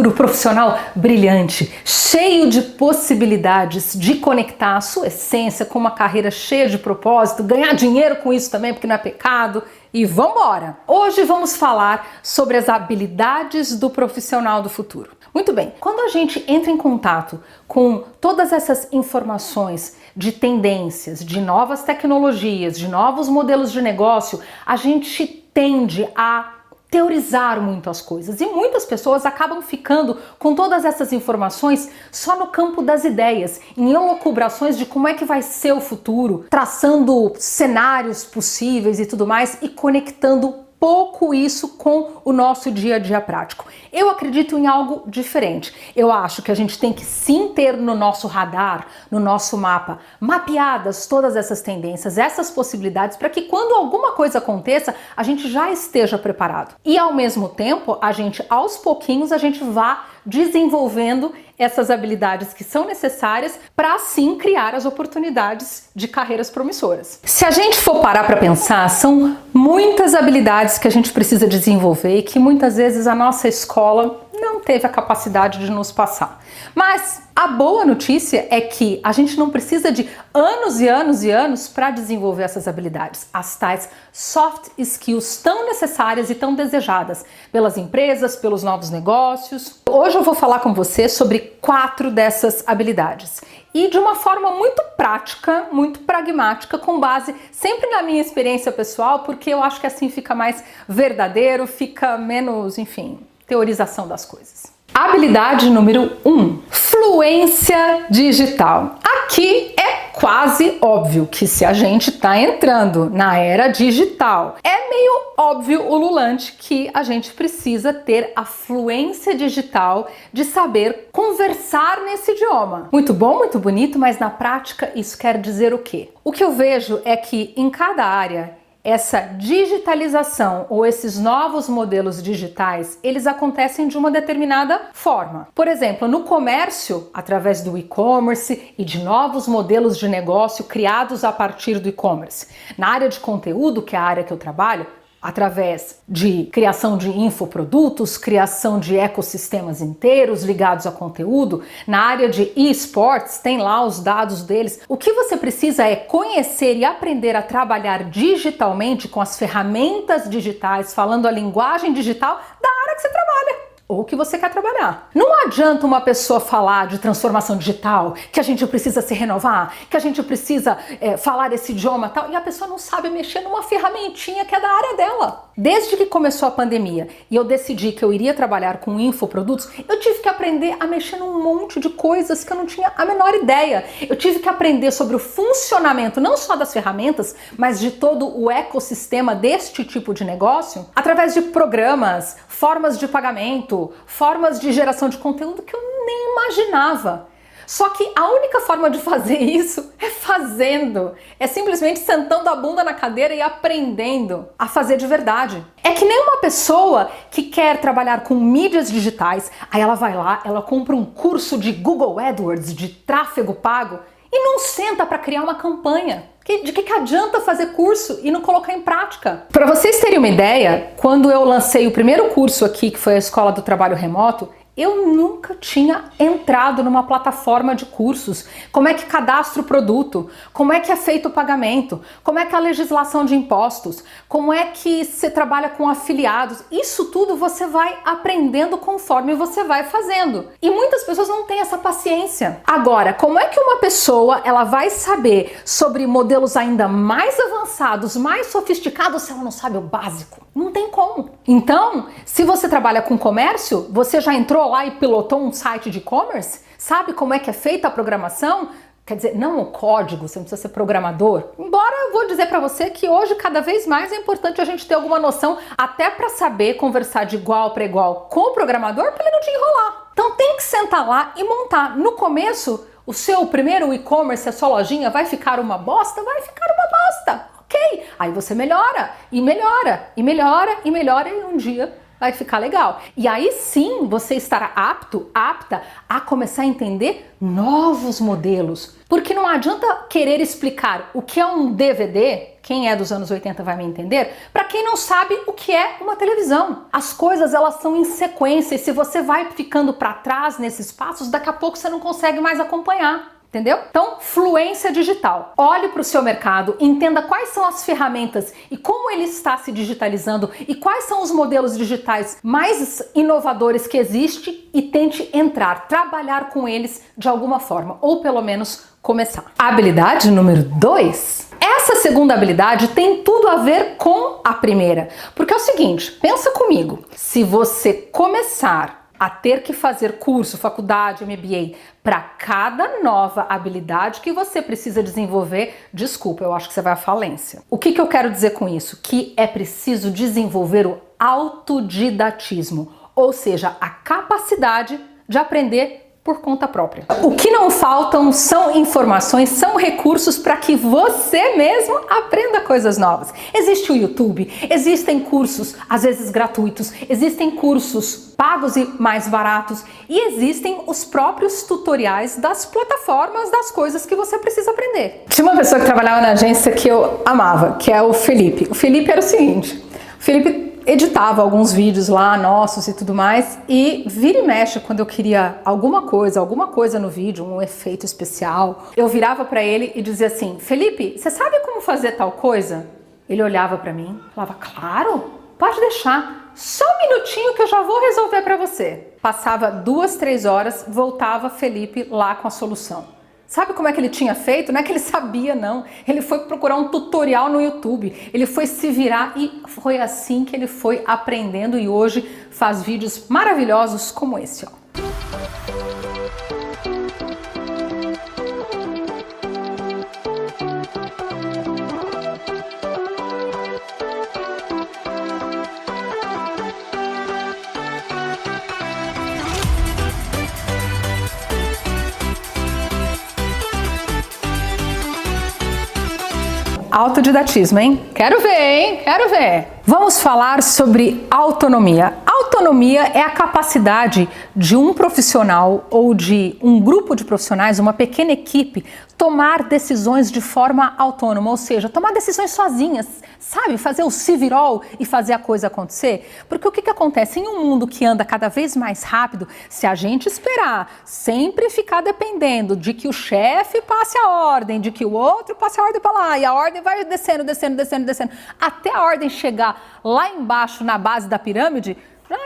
futuro profissional brilhante, cheio de possibilidades de conectar a sua essência com uma carreira cheia de propósito, ganhar dinheiro com isso também, porque não é pecado, e vambora! Hoje vamos falar sobre as habilidades do profissional do futuro. Muito bem, quando a gente entra em contato com todas essas informações de tendências, de novas tecnologias, de novos modelos de negócio, a gente tende a teorizar muito as coisas e muitas pessoas acabam ficando com todas essas informações só no campo das ideias, em elucubrações de como é que vai ser o futuro, traçando cenários possíveis e tudo mais e conectando pouco isso com o nosso dia a dia prático. Eu acredito em algo diferente. Eu acho que a gente tem que sim ter no nosso radar, no nosso mapa, mapeadas todas essas tendências, essas possibilidades, para que quando alguma coisa aconteça, a gente já esteja preparado. E ao mesmo tempo, aos pouquinhos, a gente vá desenvolvendo essas habilidades que são necessárias para assim criar as oportunidades de carreiras promissoras. Se a gente for parar para pensar, são muitas habilidades que a gente precisa desenvolver e que muitas vezes a nossa escola não teve a capacidade de nos passar. Mas a boa notícia é que a gente não precisa de anos e anos e anos para desenvolver essas habilidades, as tais soft skills tão necessárias e tão desejadas pelas empresas, pelos novos negócios. Hoje eu vou falar com você sobre 4 dessas habilidades e de uma forma muito prática, muito pragmática, com base sempre na minha experiência pessoal, porque eu acho que assim fica mais verdadeiro, fica menos, enfim, teorização das coisas. Habilidade número 1, fluência digital. Aqui é quase óbvio que se a gente está entrando na era digital, é meio óbvio ululante que a gente precisa ter a fluência digital de saber conversar nesse idioma. Muito bom, muito bonito, mas na prática isso quer dizer o quê? O que eu vejo é que em cada área essa digitalização ou esses novos modelos digitais, eles acontecem de uma determinada forma. Por exemplo, no comércio, através do e-commerce e de novos modelos de negócio criados a partir do e-commerce. Na área de conteúdo, que é a área que eu trabalho, através de criação de infoprodutos, criação de ecossistemas inteiros ligados a conteúdo. Na área de esportes, tem lá os dados deles. O que você precisa é conhecer e aprender a trabalhar digitalmente com as ferramentas digitais, falando a linguagem digital da área que você trabalha ou que você quer trabalhar. Não adianta uma pessoa falar de transformação digital, que a gente precisa se renovar, que a gente precisa falar esse idioma e tal, e a pessoa não sabe mexer numa ferramentinha que é da área dela. Desde que começou a pandemia e eu decidi que eu iria trabalhar com infoprodutos, eu tive que aprender a mexer num monte de coisas que eu não tinha a menor ideia. Eu tive que aprender sobre o funcionamento não só das ferramentas, mas de todo o ecossistema deste tipo de negócio, através de programas, formas de pagamento, formas de geração de conteúdo que eu nem imaginava. Só que a única forma de fazer isso é fazendo. É simplesmente sentando a bunda na cadeira e aprendendo a fazer de verdade. É que nem uma pessoa que quer trabalhar com mídias digitais, aí ela vai lá, ela compra um curso de Google AdWords, de tráfego pago, e não senta para criar uma campanha. De que adianta fazer curso e não colocar em prática? Para vocês terem uma ideia, quando eu lancei o primeiro curso aqui, que foi a Escola do Trabalho Remoto, eu nunca tinha entrado numa plataforma de cursos. Como é que cadastra o produto? Como é que é feito o pagamento? Como é que é a legislação de impostos? Como é que você trabalha com afiliados? Isso tudo você vai aprendendo conforme você vai fazendo. E muitas pessoas não têm essa paciência. Agora, como é que uma pessoa ela vai saber sobre modelos ainda mais avançados, mais sofisticados, se ela não sabe o básico? Não tem como. Então, se você trabalha com comércio, você já entrou lá e pilotou um site de e-commerce? Sabe como é que é feita a programação? Quer dizer, não o código, você não precisa ser programador. Embora eu vou dizer para você que hoje cada vez mais é importante a gente ter alguma noção, até para saber conversar de igual para igual com o programador para ele não te enrolar. Então tem que sentar lá e montar. No começo, o seu primeiro e-commerce, a sua lojinha vai ficar uma bosta? Vai ficar uma bosta. Ok, aí você melhora, e melhora, e melhora, e melhora, e um dia vai ficar legal. E aí sim você estará apta a começar a entender novos modelos. Porque não adianta querer explicar o que é um DVD, quem é dos anos 80 vai me entender, para quem não sabe o que é uma televisão. As coisas, elas são em sequência, e se você vai ficando para trás nesses passos, daqui a pouco você não consegue mais acompanhar. Entendeu? Então, fluência digital. Olhe para o seu mercado, entenda quais são as ferramentas e como ele está se digitalizando e quais são os modelos digitais mais inovadores que existem e tente entrar, trabalhar com eles de alguma forma, ou pelo menos começar. Habilidade número 2. Essa segunda habilidade tem tudo a ver com a primeira, porque é o seguinte, pensa comigo, se você começar a ter que fazer curso, faculdade, MBA, para cada nova habilidade que você precisa desenvolver, desculpa, eu acho que você vai à falência. O que eu quero dizer com isso? Que é preciso desenvolver o autodidatismo, ou seja, a capacidade de aprender por conta própria. O que não faltam são informações, são recursos para que você mesmo aprenda coisas novas. Existe o YouTube, existem cursos, às vezes gratuitos, existem cursos pagos e mais baratos, e existem os próprios tutoriais das plataformas das coisas que você precisa aprender. Tinha uma pessoa que trabalhava na agência que eu amava, que é o Felipe. O Felipe era o seguinte, o Felipe editava alguns vídeos lá, nossos e tudo mais, e vira e mexe quando eu queria alguma coisa no vídeo, um efeito especial, eu virava pra ele e dizia assim, Felipe, você sabe como fazer tal coisa? Ele olhava pra mim, falava, claro, pode deixar, só um minutinho que eu já vou resolver pra você. Passava 2, 3 horas, voltava Felipe lá com a solução. Sabe como é que ele tinha feito? Não é que ele sabia, não. Ele foi procurar um tutorial no YouTube. Ele foi se virar e foi assim que ele foi aprendendo e hoje faz vídeos maravilhosos como esse, ó. Autodidatismo, hein? Quero ver, hein? Quero ver. Vamos falar sobre autonomia. Autonomia é a capacidade de um profissional ou de um grupo de profissionais, uma pequena equipe, tomar decisões de forma autônoma, ou seja, tomar decisões sozinhas, sabe? Fazer o se virol e fazer a coisa acontecer. Porque o que acontece? Em um mundo que anda cada vez mais rápido, se a gente esperar sempre ficar dependendo de que o chefe passe a ordem, de que o outro passe a ordem para lá, e a ordem vai descendo, até a ordem chegar lá embaixo na base da pirâmide,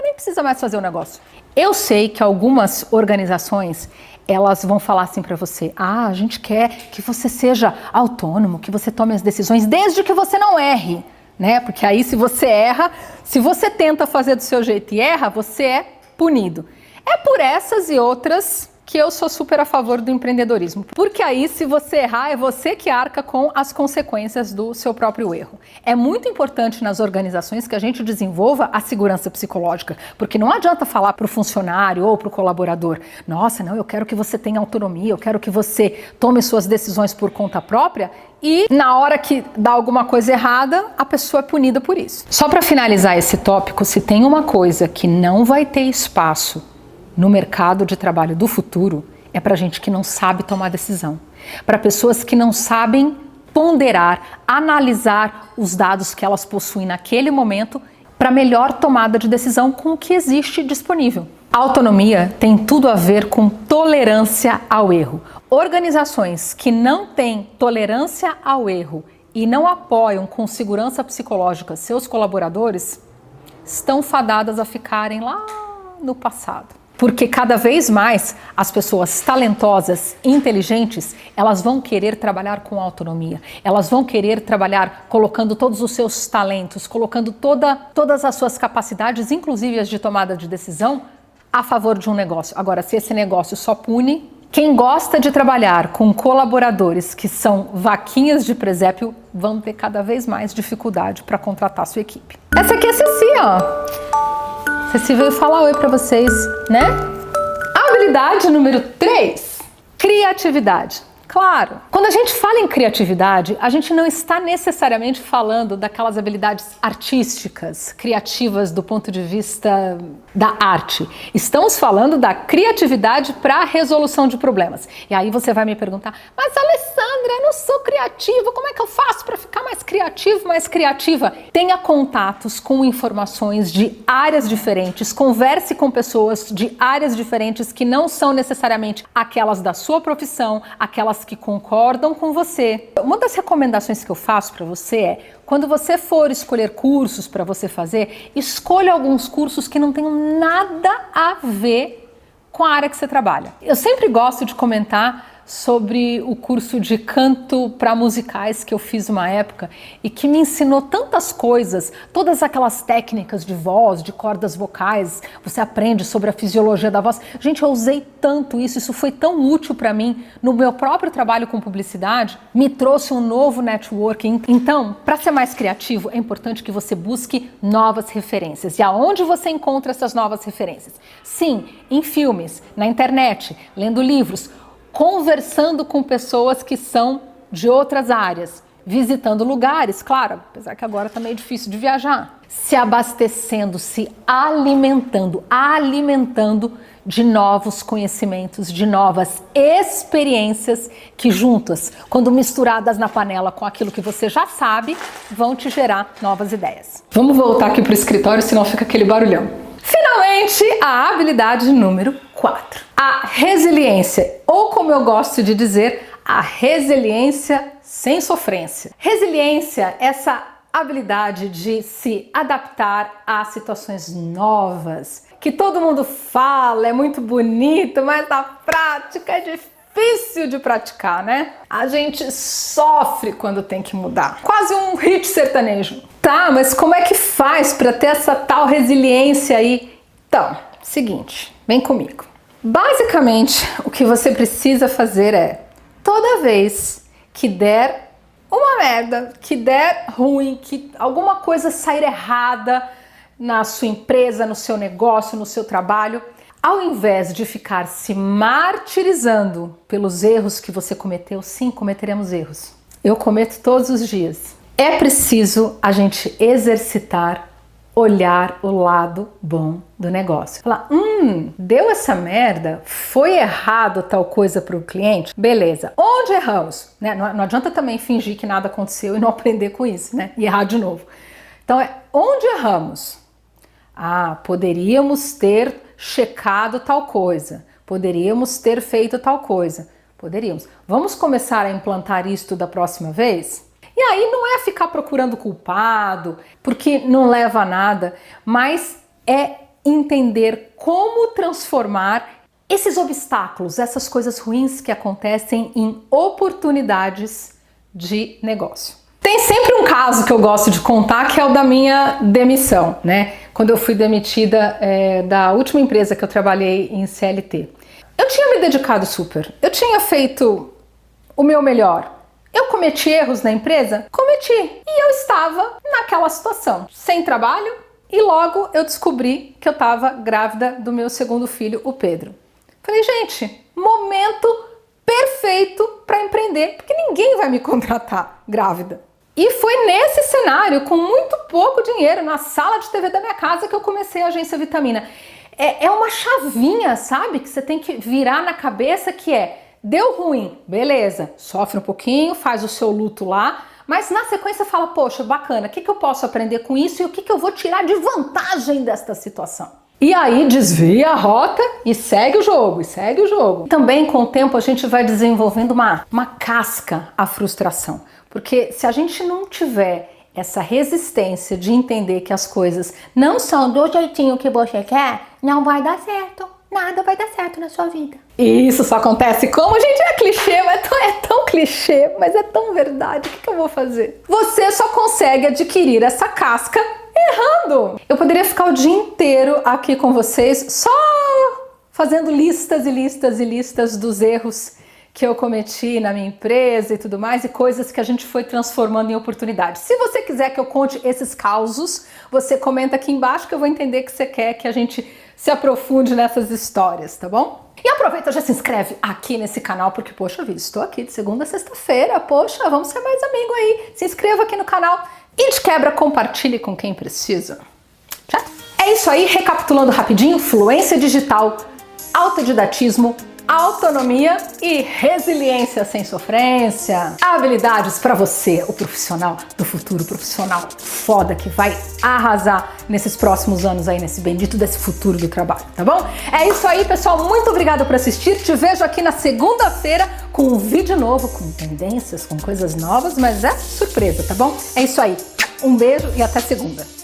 nem precisa mais fazer o negócio. Eu sei que algumas organizações, elas vão falar assim para você, a gente quer que você seja autônomo, que você tome as decisões desde que você não erre, né? Porque aí se você erra, se você tenta fazer do seu jeito e erra, você é punido. É por essas e outras que eu sou super a favor do empreendedorismo. Porque aí, se você errar, é você que arca com as consequências do seu próprio erro. É muito importante nas organizações que a gente desenvolva a segurança psicológica, porque não adianta falar para o funcionário ou para o colaborador, nossa, não, eu quero que você tenha autonomia, eu quero que você tome suas decisões por conta própria, e na hora que dá alguma coisa errada, a pessoa é punida por isso. Só para finalizar esse tópico, se tem uma coisa que não vai ter espaço no mercado de trabalho do futuro, é para gente que não sabe tomar decisão. Para pessoas que não sabem ponderar, analisar os dados que elas possuem naquele momento para melhor tomada de decisão com o que existe disponível. A autonomia tem tudo a ver com tolerância ao erro. Organizações que não têm tolerância ao erro e não apoiam com segurança psicológica seus colaboradores estão fadadas a ficarem lá no passado. Porque cada vez mais as pessoas talentosas, inteligentes, elas vão querer trabalhar com autonomia. Elas vão querer trabalhar colocando todos os seus talentos, colocando todas as suas capacidades, inclusive as de tomada de decisão, a favor de um negócio. Agora, se esse negócio só pune, quem gosta de trabalhar com colaboradores que são vaquinhas de presépio vão ter cada vez mais dificuldade para contratar sua equipe. Essa aqui é a Ceci, ó. Ceci veio falar oi pra vocês, né? Habilidade número 3, criatividade. Claro, quando a gente fala em criatividade, a gente não está necessariamente falando daquelas habilidades artísticas, criativas do ponto de vista da arte. Estamos falando da criatividade para a resolução de problemas. E aí você vai me perguntar, mas Alessandra, eu não sou criativa, como é que eu faço para ficar mais criativo, mais criativa? Tenha contatos com informações de áreas diferentes, converse com pessoas de áreas diferentes que não são necessariamente aquelas da sua profissão, aquelas que concordam com você. Uma das recomendações que eu faço para você é, quando você for escolher cursos para você fazer, escolha alguns cursos que não tenham nada a ver com a área que você trabalha. Eu sempre gosto de comentar sobre o curso de canto para musicais que eu fiz uma época e que me ensinou tantas coisas, todas aquelas técnicas de voz, de cordas vocais, você aprende sobre a fisiologia da voz. Gente, eu usei tanto isso foi tão útil para mim no meu próprio trabalho com publicidade, me trouxe um novo networking. Então, para ser mais criativo, é importante que você busque novas referências. E aonde você encontra essas novas referências? Sim, em filmes, na internet, lendo livros, conversando com pessoas que são de outras áreas, visitando lugares, claro, apesar que agora tá meio difícil de viajar, se abastecendo, se alimentando de novos conhecimentos, de novas experiências que juntas, quando misturadas na panela com aquilo que você já sabe, vão te gerar novas ideias. Vamos voltar aqui pro escritório, senão fica aquele barulhão. Finalmente, a habilidade número 4. A resiliência, ou como eu gosto de dizer, a resiliência sem sofrência. Resiliência, essa habilidade de se adaptar a situações novas, que todo mundo fala, é muito bonito, mas na prática é difícil de praticar, né? A gente sofre quando tem que mudar. Quase um hit sertanejo. Tá, mas como é que faz para ter essa tal resiliência aí? Então, seguinte, vem comigo. Basicamente, o que você precisa fazer é, toda vez que der uma merda, que der ruim, que alguma coisa sair errada na sua empresa, no seu negócio, no seu trabalho, ao invés de ficar se martirizando pelos erros que você cometeu, sim, cometeremos erros. Eu cometo todos os dias. É preciso a gente exercitar, olhar o lado bom do negócio. Falar, deu essa merda, foi errado tal coisa para o cliente? Beleza, onde erramos? Né? Não adianta também fingir que nada aconteceu e não aprender com isso, né? E errar de novo. Então, onde erramos? Poderíamos ter checado tal coisa, poderíamos ter feito tal coisa, poderíamos. Vamos começar a implantar isto da próxima vez? E aí não é ficar procurando culpado, porque não leva a nada, mas é entender como transformar esses obstáculos, essas coisas ruins que acontecem em oportunidades de negócio. Tem sempre um caso que eu gosto de contar, que é o da minha demissão, né? Quando eu fui demitida da última empresa que eu trabalhei em CLT. Eu tinha me dedicado super, eu tinha feito o meu melhor. Eu cometi erros na empresa? Cometi. E eu estava naquela situação, sem trabalho, e logo eu descobri que eu estava grávida do meu segundo filho, o Pedro. Falei, gente, momento perfeito para empreender, porque ninguém vai me contratar grávida. E foi nesse cenário, com muito pouco dinheiro, na sala de TV da minha casa, que eu comecei a Agência Vitamina. É uma chavinha, sabe, que você tem que virar na cabeça, que deu ruim, beleza, sofre um pouquinho, faz o seu luto lá, mas na sequência fala, poxa, bacana, o que eu posso aprender com isso e o que eu vou tirar de vantagem desta situação? E aí desvia a rota e segue o jogo, Também com o tempo a gente vai desenvolvendo uma casca à frustração, porque se a gente não tiver essa resistência de entender que as coisas não são do jeitinho que você quer, não vai dar certo. Nada vai dar certo na sua vida. E isso só acontece como, gente, é clichê, mas é tão clichê, mas é tão verdade. O que eu vou fazer? Você só consegue adquirir essa casca errando. Eu poderia ficar o dia inteiro aqui com vocês só fazendo listas e listas e listas dos erros que eu cometi na minha empresa e tudo mais, e coisas que a gente foi transformando em oportunidades. Se você quiser que eu conte esses causos, você comenta aqui embaixo que eu vou entender que você quer que a gente se aprofunde nessas histórias, tá bom? E aproveita, já se inscreve aqui nesse canal, porque, poxa vida, estou aqui de segunda a sexta-feira, poxa, vamos ser mais amigo aí. Se inscreva aqui no canal e de quebra compartilhe com quem precisa. Já? É isso aí, recapitulando rapidinho, fluência digital, autodidatismo, autonomia e resiliência sem sofrência. Habilidades para você, o profissional do futuro, profissional foda que vai arrasar nesses próximos anos aí, nesse bendito desse futuro do trabalho, tá bom? É isso aí, pessoal. Muito obrigada por assistir. Te vejo aqui na segunda-feira com um vídeo novo, com tendências, com coisas novas, mas é surpresa, tá bom? É isso aí. Um beijo e até segunda.